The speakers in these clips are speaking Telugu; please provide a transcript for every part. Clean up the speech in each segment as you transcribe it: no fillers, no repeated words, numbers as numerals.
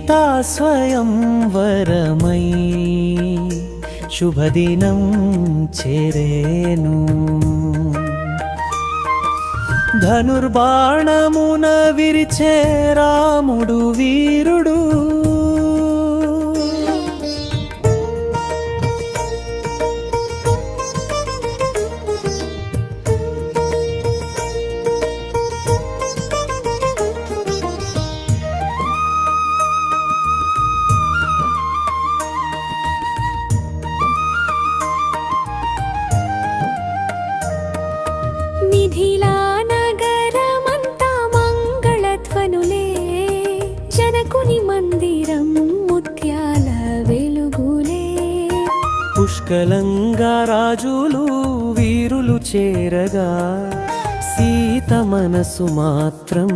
సీతా స్వయంవరమై శుభదినం చేరేను. ధనుర్బాణమున విరిచే రాముడు వీరుడు, మిథిలా నగరమంతా మంగళధ్వనులే, జనకుని మందిరం ముత్యాల వెలుగులే. పుష్కలంగా రాజులు వీరులు చేరగా, సీత మనసు మాత్రం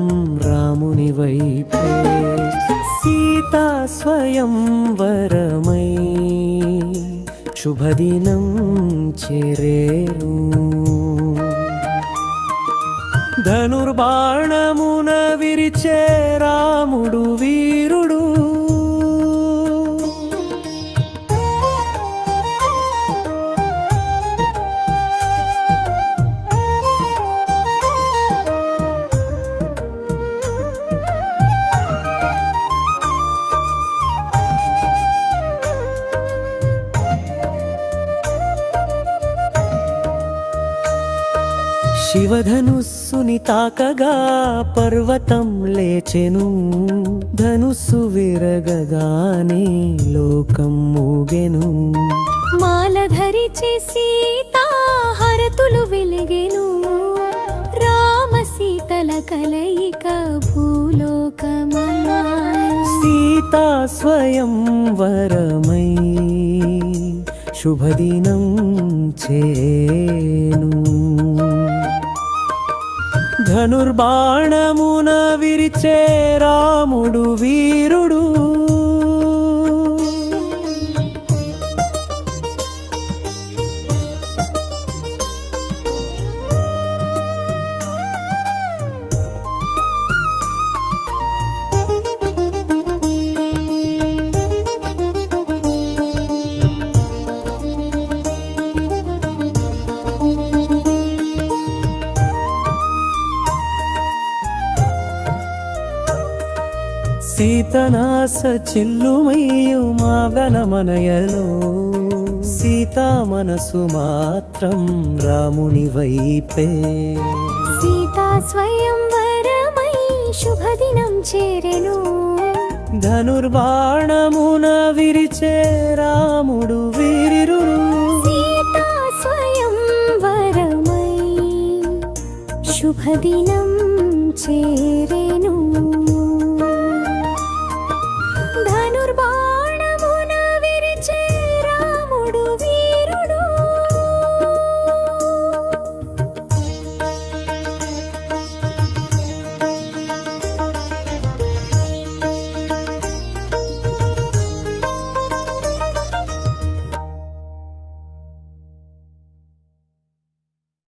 రాముని వైపే. సీతా స్వయంవరమై శుభదినం చేరేను. ధనుర్బాణమున విరిచే రాముడు వీరుడు, శివధనుస్సుని తాకగా పర్వతం లేచెను. ధనుస్సు విరగగానే లోకం మూగెను. మాల ధరిచే సీతా హారతులు వెలిగెను. రామ సీతల కలయిక భూలోకమా. సీతా స్వయంవరమై శుభదినం చేను. ధనుర్బాణమున విరిచే రాముడు వీరుడు, సీతనాస చెల్లుమయ్యు మాగనమనయలో. సీతా మనసు మాత్రం రాముని వైపే. సీతా స్వయంవరమై శుభదినం చేరెను. ధనుర్బాణమున విరిచే రాముడు వీరుడు. సీతా స్వయంవరమై శుభదినం చేరెను.